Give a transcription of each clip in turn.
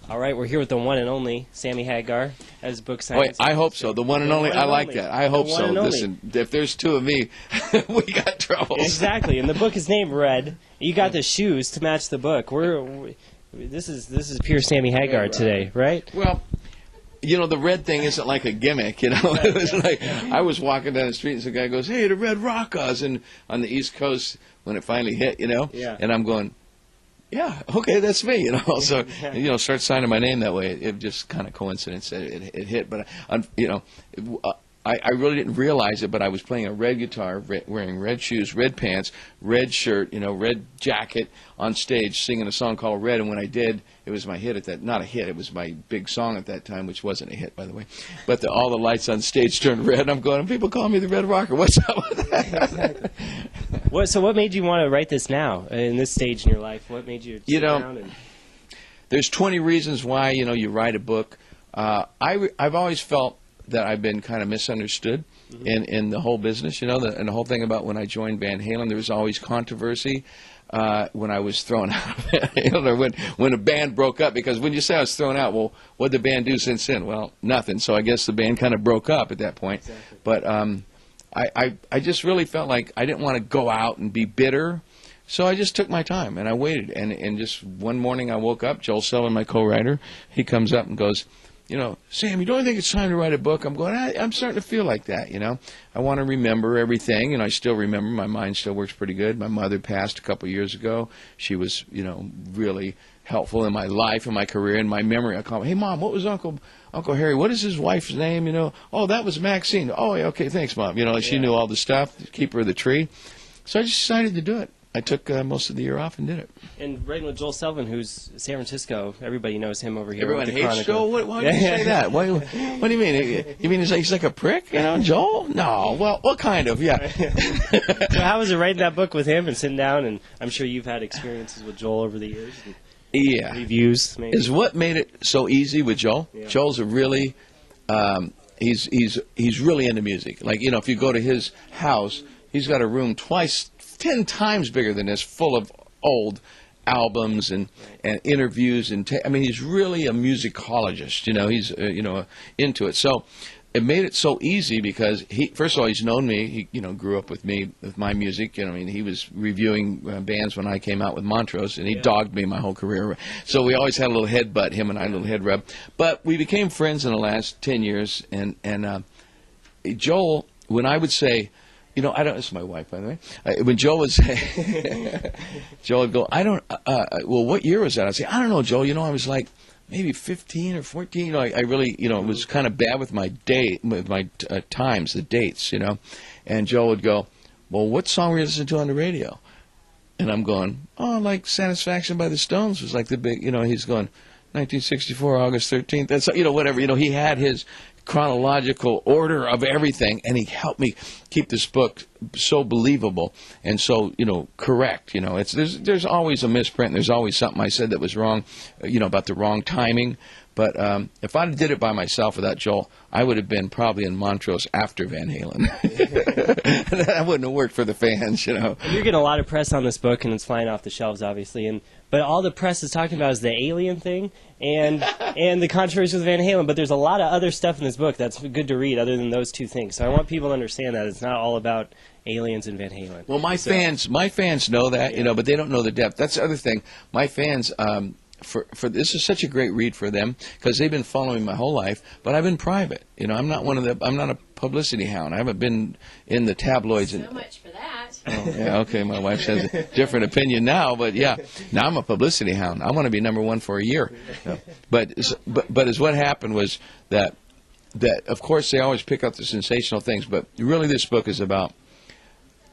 All right, we're here with the one and only Sammy Hagar as book Oh, wait, science. I hope so. The one and only. I like that. I hope so. Listen, if there's two of me, we got trouble. Exactly, and the book is named Red. You got the shoes to match the book. This is pure Sammy Hagar today, right? Well, you know, the red thing isn't like a gimmick, you know. It was like I was walking down the street and some guy goes, "Hey, the Red Rockas," and on the East Coast when it finally hit, you know. Yeah. And I'm going, yeah, okay, that's me, you know. So, you know, start signing my name that way. It just kind of coincidence that it hit. But, you know, I really didn't realize it, but I was playing a red guitar, wearing red shoes, red pants, red shirt, you know, red jacket on stage singing a song called Red. And when I did, it was my hit at that, not a hit, it was my big song at that time, which wasn't a hit, by the way. But all the lights on stage turned red. And I'm going, people call me the Red Rocker. What's up with that? Exactly. So what made you want to write this now, in this stage in your life? What made you sit down and... There's 20 reasons why, you know, you write a book. I've always felt that I've been kind of misunderstood in the whole business, you know, and the whole thing about when I joined Van Halen, there was always controversy when I was thrown out. You know, when a band broke up, because when you say I was thrown out, well, what did the band do since then? Well, nothing. So I guess the band kind of broke up at that point. Exactly. But I just really felt like I didn't want to go out and be bitter. So I just took my time, and I waited. And just one morning I woke up, Joel Sullivan, my co-writer, he comes up and goes, you know, Sam, you don't think it's time to write a book? I'm going, I'm starting to feel like that, you know. I want to remember everything, and I still remember. My mind still works pretty good. My mother passed a couple years ago. She was, you know, really helpful in my life and my career and my memory. I call her, hey, Mom, what was Uncle Harry? What is his wife's name? You know, oh, that was Maxine. Oh, yeah, okay, thanks, Mom. You know, she knew all the stuff, keeper of the tree. So I just decided to do it. I took most of the year off and did it. And writing with Joel Sullivan, who's San Francisco, everybody knows him over here. Everyone with the hates Chronicle. Joel? Why do you say that? What do you mean? You mean he's like a prick, you know, Joel? No. Well, what kind of? Yeah. So how was it writing that book with him and sitting down? And I'm sure you've had experiences with Joel over the years. Yeah. Reviews, maybe. Is what made it so easy with Joel. Yeah. Joel's a really, he's really into music. Like, you know, if you go to his house, he's got a room 10 times bigger than this, full of old albums and interviews. I mean, he's really a musicologist, you know. He's, you know, into it. So it made it so easy because first of all, he's known me. He, you know, grew up with me, with my music. You know, I mean, he was reviewing bands when I came out with Montrose, and he dogged me my whole career. So we always had a little headbutt, him and I, a little head rub. But we became friends in the last 10 years. And Joel, when I would say, you know, this is my wife, by the way. When Joe would say, Joe would go, well, what year was that? I'd say, I don't know, Joe. You know, I was like maybe 15 or 14. You know, I really, you know, was kind of bad with my times, the dates, you know. And Joe would go, well, what song were you listening to on the radio? And I'm going, oh, like Satisfaction by the Stones was like the big, you know, he's going, 1964, August 13th. That's, you know, whatever. You know, he had his chronological order of everything, and he helped me keep this book so believable and so, you know, correct. You know, there's always a misprint. There's always something I said that was wrong, you know, about the wrong timing. But if I did it by myself without Joel, I would have been probably in Montrose after Van Halen. That wouldn't have worked for the fans, you know. You're getting a lot of press on this book, and it's flying off the shelves, obviously. But all the press is talking about is the alien thing and the controversy with Van Halen. But there's a lot of other stuff in this book that's good to read other than those two things. So I want people to understand that it's not all about aliens and Van Halen. Well, my fans know that, you know, but they don't know the depth. That's the other thing. My fans, for this is such a great read for them because they've been following my whole life, but I've been private. You know, I'm not a publicity hound. I haven't been in the tabloids. So much for that. Oh, yeah, okay. My wife has a different opinion now, but yeah, now I'm a publicity hound. I want to be #1 for a year. But as what happened was that of course they always pick up the sensational things, but really this book is about.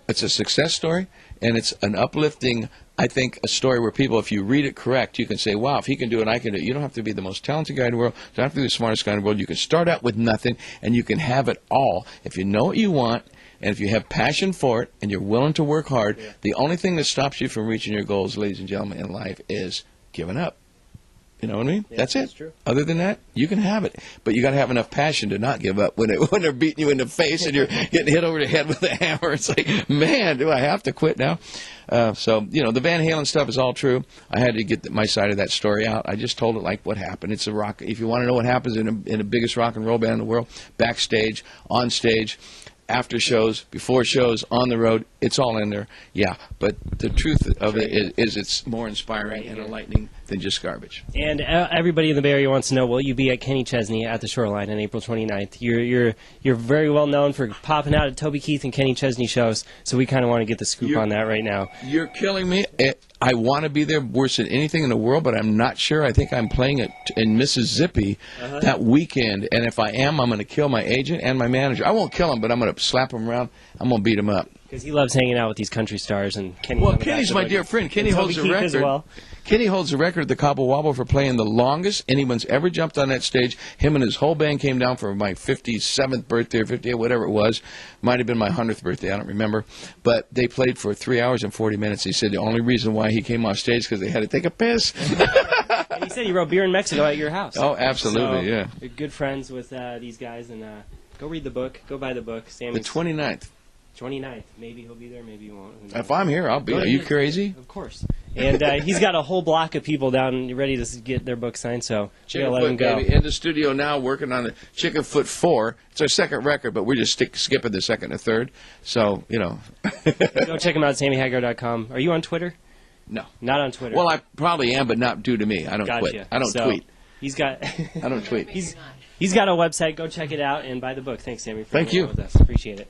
It's a success story, and it's an uplifting, I think, a story where people, if you read it correct, you can say, wow, if he can do it, I can do it. You don't have to be the most talented guy in the world. You don't have to be the smartest guy in the world. You can start out with nothing, and you can have it all. If you know what you want, and if you have passion for it, and you're willing to work hard, the only thing that stops you from reaching your goals, ladies and gentlemen, in life is giving up. You know what I mean? Yeah, that's it. that's true. Other than that, you can have it. But you got to have enough passion to not give up when they're beating you in the face and you're getting hit over the head with a hammer. It's like, man, do I have to quit now? So, you know, the Van Halen stuff is all true. I had to get my side of that story out. I just told it like what happened. It's a rock. If you want to know what happens in the biggest rock and roll band in the world, backstage, on stage, after shows, before shows, on the road, it's all in there. Yeah, but the truth of it is it's more inspiring and enlightening than just garbage. And everybody in the Bay Area wants to know, will you be at Kenny Chesney at the Shoreline on April 29th? You're very well known for popping out at Toby Keith and Kenny Chesney shows, so we kind of want to get the scoop on that right now. You're killing me. I want to be there worse than anything in the world, but I'm not sure. I think I'm playing it in Mississippi that weekend, and if I am, I'm going to kill my agent and my manager. I won't kill him, but I'm going to slap him around. I'm going to beat him up. Because he loves hanging out with these country stars, and Kenny. Well, Kenny's my dear friend. Kenny holds the record. Well. Kenny holds the record at the Cabo Wabo for playing the longest anyone's ever jumped on that stage. Him and his whole band came down for my 57th birthday or 50th, whatever it was. Might have been my 100th birthday. I don't remember. But they played for 3 hours and 40 minutes. He said the only reason why he came off stage because they had to take a piss. And he said he wrote Beer in Mexico at your house. Oh, absolutely, so, yeah. You're good friends with these guys, and go read the book. Go buy the book. Sammy's The 29th. 29th. Maybe he'll be there, maybe he won't. If I'm here, I'll be. Are you crazy? Of course. And he's got a whole block of people down ready to get their book signed, so we gotta let him go. Baby, in the studio now working on the Chicken Foot 4. It's our second record, but we're just skipping the second and third. So, you know. Go check him out at SammyHagar.com. Are you on Twitter? No. Not on Twitter. Well, I probably am, but not due to me. I don't quit. I don't tweet. He's got. I don't tweet. He's got a website. Go check it out and buy the book. Thanks, Sammy, for Thank you with us. Appreciate it.